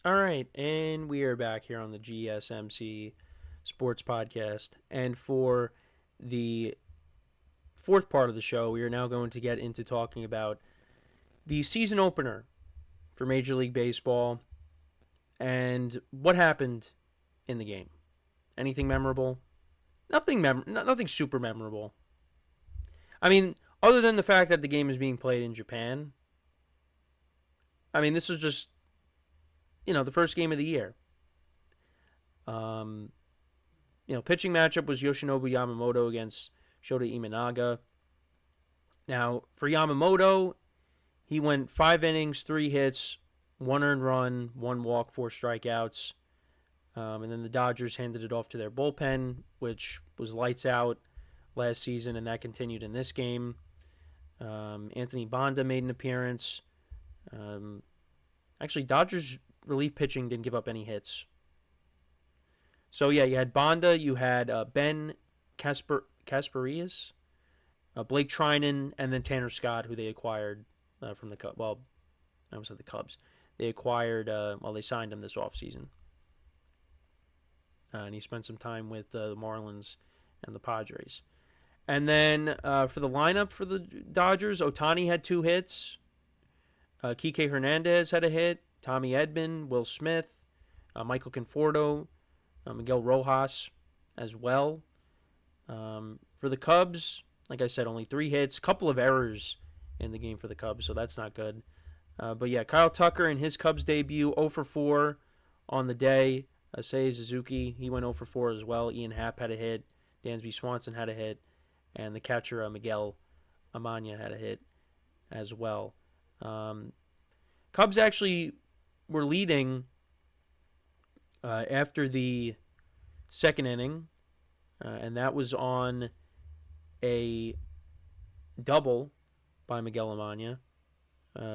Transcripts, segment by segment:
All right, and we are back here on the GSMC Sports Podcast. And for the fourth part of the show, we are now going to get into talking about the season opener for Major League Baseball and what happened in the game. Anything memorable? Nothing super memorable. I mean, other than the fact that the game is being played in Japan. I mean, this was just the first game of the year. Um, pitching matchup was Yoshinobu Yamamoto against Shota Imanaga. Now, for Yamamoto, he went 5 innings, 3 hits, 1 earned run, 1 walk, 4 strikeouts. And then the Dodgers handed it off to their bullpen, which was lights out last season, and that continued in this game. Anthony Banda made an appearance. Actually, Dodgers relief pitching didn't give up any hits. So yeah, you had Banda, you had Ben Kasperias, Blake Trinan, and then Tanner Scott, who they acquired from the Cubs. Well, I was at the Cubs. They acquired they signed him this offseason. And he spent some time with the Marlins and the Padres. And then for the lineup for the Dodgers, Otani had 2 hits. Kike Hernandez had a hit. Tommy Edman, Will Smith, Michael Conforto, Miguel Rojas as well. For the Cubs, like I said, only 3 hits, couple of errors in the game for the Cubs, so that's not good. But yeah, Kyle Tucker in his Cubs debut, 0 for 4 on the day. Seiya Suzuki, he went 0 for 4 as well. Ian Happ had a hit. Dansby Swanson had a hit. And the catcher, Miguel Amaya, had a hit as well. Cubs actually were leading after the second inning, and that was on a double by Miguel Amaya.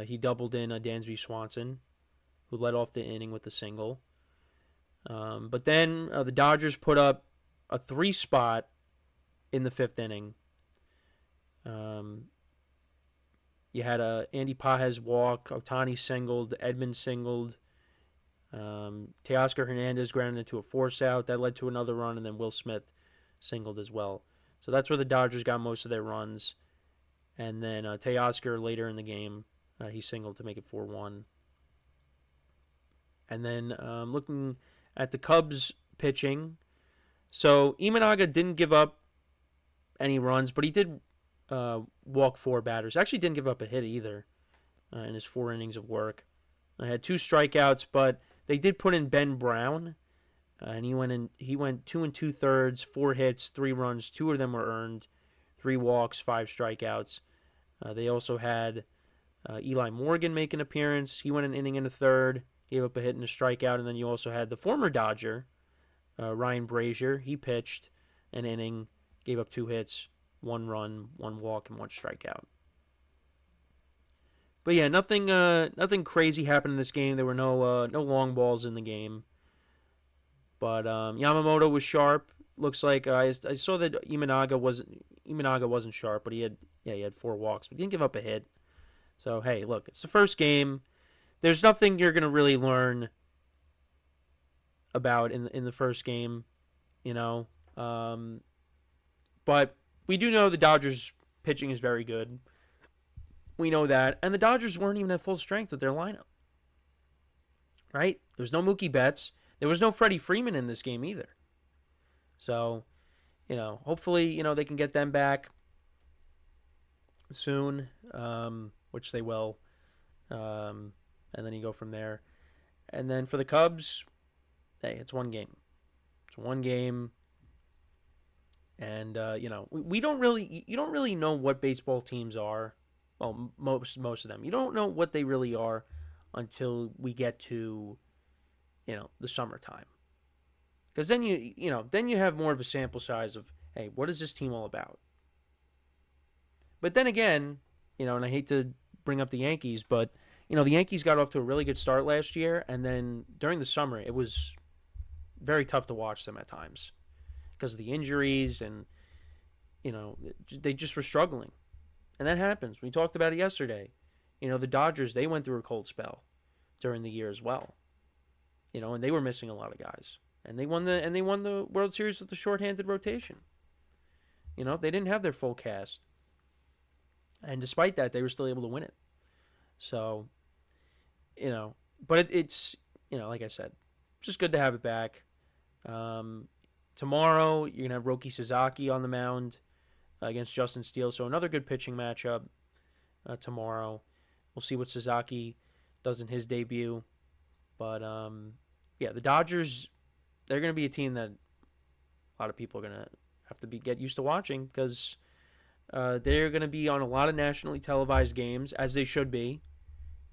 He doubled in Dansby Swanson, who led off the inning with a single. But then the Dodgers put up a 3-spot in the 5th inning. You had Andy Pages walk, Otani singled, Edman singled, Teoscar Hernandez grounded into a force out. That led to another run, and then Will Smith singled as well. So that's where the Dodgers got most of their runs. And then Teoscar later in the game, he singled to make it 4-1. And then looking at the Cubs pitching, so Imanaga didn't give up any runs, but he did walk 4 batters. Actually didn't give up a hit either in his 4 innings of work. I had 2 strikeouts, but they did put in Ben Brown, and he went 2 2/3, 4 hits, 3 runs. 2 of them were earned, 3 walks, 5 strikeouts. They also had Eli Morgan make an appearance. He went an inning and a third, gave up a hit and a strikeout. And then you also had the former Dodger, Ryan Brazier. He pitched an inning, gave up 2 hits, 1 run, 1 walk, and 1 strikeout. But yeah, nothing crazy happened in this game. There were no long balls in the game. But Yamamoto was sharp. Looks like I saw that Imanaga wasn't sharp, but he had 4 walks, but he didn't give up a hit. So hey, look, it's the first game. There's nothing you're gonna really learn about in the first game, you know. But we do know the Dodgers pitching is very good. We know that, and the Dodgers weren't even at full strength with their lineup. Right? There was no Mookie Betts. There was no Freddie Freeman in this game either. So, hopefully, they can get them back soon, which they will. And then you go from there. And then for the Cubs, hey, it's one game. It's one game. And we don't really you don't really know what baseball teams are. Well, most of them. You don't know what they really are until we get to the summertime. Because then you have more of a sample size of, hey, what is this team all about? But then again, and I hate to bring up the Yankees, but the Yankees got off to a really good start last year, and then during the summer it was very tough to watch them at times because of the injuries, and they just were struggling. And that happens. We talked about it yesterday. The Dodgers, they went through a cold spell during the year as well. And they were missing a lot of guys, and they won the World Series with the shorthanded rotation. They didn't have their full cast, and despite that, they were still able to win it. So, you know, but it's like I said, just good to have it back. Um, Tomorrow you're gonna have Roki Sasaki on the mound against Justin Steele, so another good pitching matchup tomorrow. We'll see what Sasaki does in his debut, but yeah, the Dodgers, they're gonna be a team that a lot of people are gonna have to get used to watching because they're gonna be on a lot of nationally televised games, as they should be,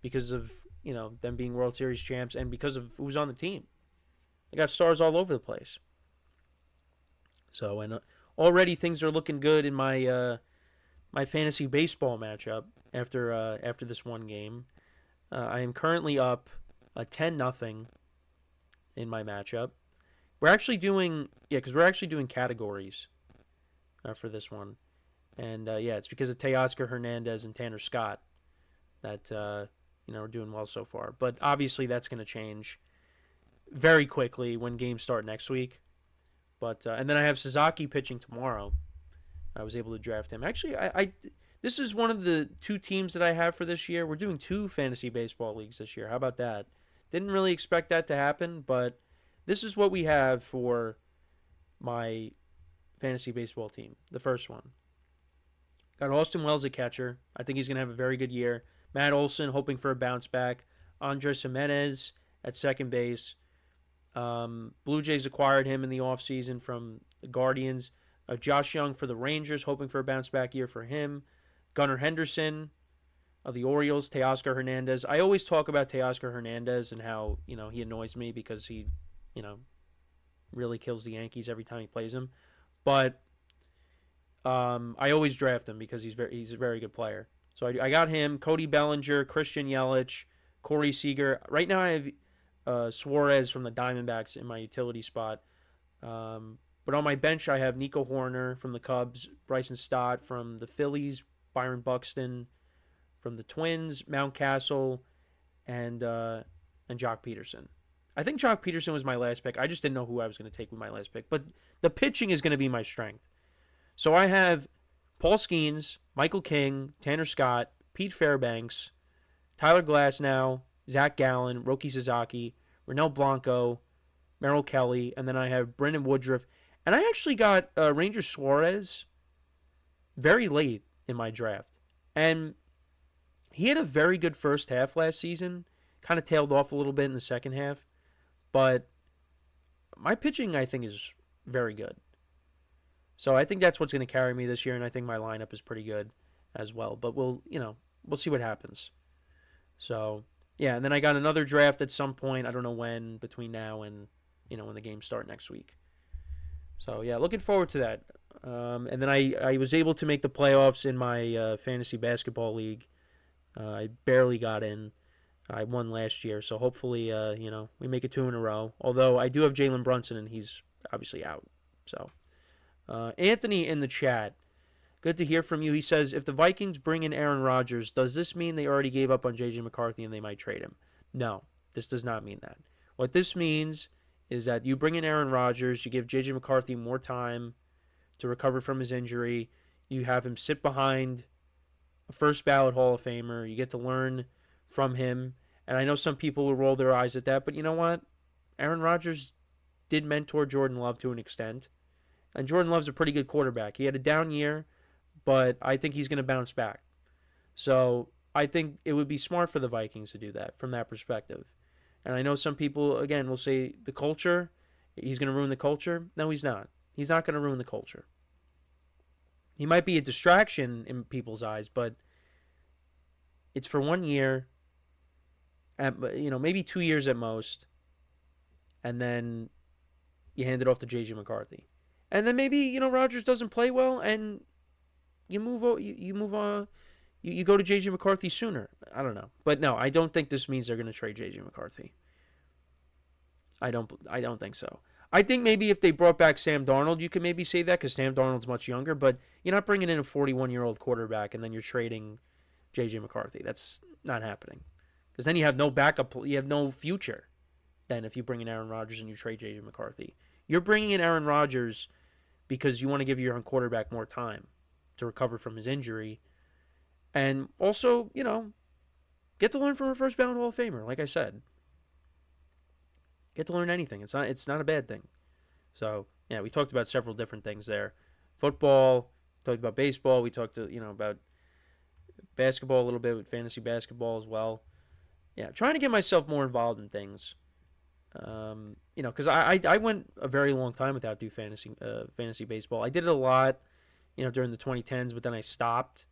because of them being World Series champs and because of who's on the team. They got stars all over the place. So, and already things are looking good in my fantasy baseball matchup after this one game. I am currently up 10-0 in my matchup. We're actually doing because we're actually doing categories for this one, and it's because of Teoscar Hernandez and Tanner Scott that we're doing well so far. But obviously that's going to change very quickly when games start next week. But and then I have Sasaki pitching tomorrow. I was able to draft him. Actually, I this is one of the two teams that I have for this year. We're doing 2 fantasy baseball leagues this year. How about that? Didn't really expect that to happen, but this is what we have for my fantasy baseball team. The first one. Got Austin Wells at catcher. I think he's going to have a very good year. Matt Olson hoping for a bounce back. Andres Jimenez at second base. Blue Jays acquired him in the offseason from the Guardians. Josh Young for the Rangers, hoping for a bounce back year for him. Gunnar Henderson of the Orioles. Teoscar Hernandez. I always talk about Teoscar Hernandez and how he annoys me because he really kills the Yankees every time he plays him. But I always draft him because he's a very good player. So I got him. Cody Bellinger, Christian Yelich, Corey Seager. Right now I have Suarez from the Diamondbacks in my utility spot. But on my bench, I have Nico Horner from the Cubs, Bryson Stott from the Phillies, Byron Buxton from the Twins, Mountcastle, and Jock Peterson. I think Jock Peterson was my last pick. I just didn't know who I was going to take with my last pick. But the pitching is going to be my strength. So I have Paul Skeens, Michael King, Tanner Scott, Pete Fairbanks, Tyler Glasnow, Zach Gallen, Roki Sasaki, Ronel Blanco, Merrill Kelly, and then I have Brendan Woodruff. And I actually got Ranger Suarez very late in my draft. And he had a very good first half last season. Kind of tailed off a little bit in the second half. But my pitching, I think, is very good. So I think that's what's going to carry me this year, and I think my lineup is pretty good as well. But we'll see what happens. So, yeah, and then I got another draft at some point. I don't know when, between now and, when the games start next week. So, yeah, looking forward to that. And then I was able to make the playoffs in my fantasy basketball league. I barely got in. I won last year, so hopefully, we make it 2 in a row. Although I do have Jalen Brunson, and he's obviously out. So, Anthony in the chat, good to hear from you. He says, if the Vikings bring in Aaron Rodgers, does this mean they already gave up on J.J. McCarthy and they might trade him? No, this does not mean that. What this means is that you bring in Aaron Rodgers, you give J.J. McCarthy more time to recover from his injury, you have him sit behind a first ballot Hall of Famer, you get to learn from him, and I know some people will roll their eyes at that, but you know what? Aaron Rodgers did mentor Jordan Love to an extent, and Jordan Love's a pretty good quarterback. He had a down year, but I think he's going to bounce back. So I think it would be smart for the Vikings to do that from that perspective. And I know some people, again, will say the culture, he's going to ruin the culture. No, he's not. He's not going to ruin the culture. He might be a distraction in people's eyes, but it's for 1 year, maybe 2 years at most, and then you hand it off to J.J. McCarthy. And then maybe, Rodgers doesn't play well, and you move on. You go to J.J. McCarthy sooner. I don't know. But no, I don't think this means they're going to trade J.J. McCarthy. I don't think so. I think maybe if they brought back Sam Darnold, you could maybe say that because Sam Darnold's much younger, but you're not bringing in a 41-year-old quarterback and then you're trading J.J. McCarthy. That's not happening. Because then you have no backup. You have no future. than if you bring in Aaron Rodgers and you trade J.J. McCarthy. You're bringing in Aaron Rodgers because you want to give your young quarterback more time to recover from his injury. And also, get to learn from a first ballot Hall of Famer, like I said. Get to learn anything. It's not a bad thing. So, yeah, we talked about several different things there. Football, talked about baseball, we talked about basketball a little bit with fantasy basketball as well. Yeah, trying to get myself more involved in things. Because I went a very long time without doing fantasy baseball. I did it a lot, during the 2010s, but then I stopped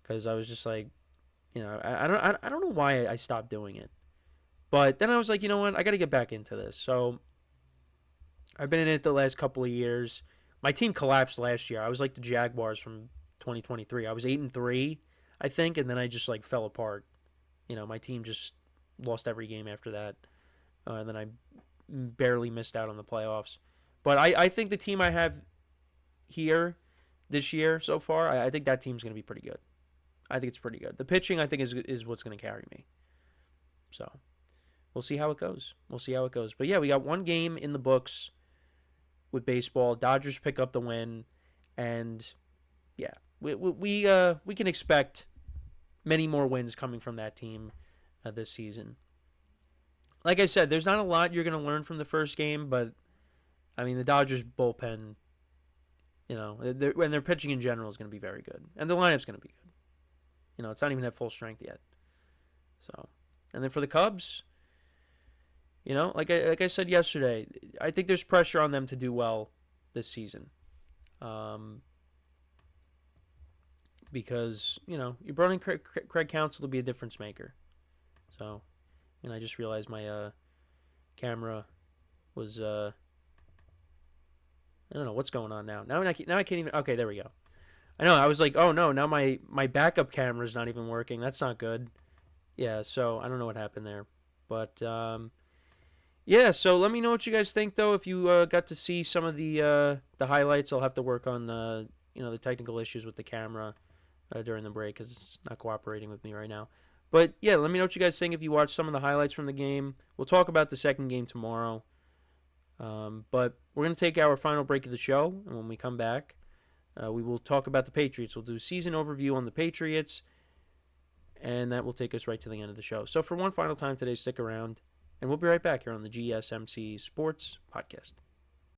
because I was just like, I don't know why I stopped doing it. But then I was like, you know what, I got to get back into this. So I've been in it the last couple of years. My team collapsed last year. I was like the Jaguars from 2023. I was 8-3, I think, and then I just like fell apart. My team just lost every game after that, and then I barely missed out on the playoffs. But I think the team I have here this year so far, I think that team's going to be pretty good. I think it's pretty good. The pitching, I think, is what's going to carry me. So we'll see how it goes. But yeah, we got one game in the books with baseball. Dodgers pick up the win, and yeah, we can expect many more wins coming from that team this season. Like I said, there's not a lot you're going to learn from the first game, but I mean the Dodgers bullpen, and their pitching in general is going to be very good, and the lineup's going to be good. It's not even at full strength yet. So, and then for the Cubs, like I said yesterday, I think there's pressure on them to do well this season. Because, you brought in Craig Counsell to be a difference maker. So, I just realized my camera was, I don't know what's going on now. Now I can't even, okay, there we go. I know, I was like, oh no, now my backup camera's not even working. That's not good. Yeah, so I don't know what happened there. But, yeah, so let me know what you guys think, though. If you got to see some of the highlights, I'll have to work on, the technical issues with the camera during the break because it's not cooperating with me right now. But, yeah, let me know what you guys think if you watched some of the highlights from the game. We'll talk about the second game tomorrow. But we're going to take our final break of the show, and when we come back, we will talk about the Patriots. We'll do a season overview on the Patriots, and that will take us right to the end of the show. So for one final time today, stick around, and we'll be right back here on the GSMC Sports Podcast.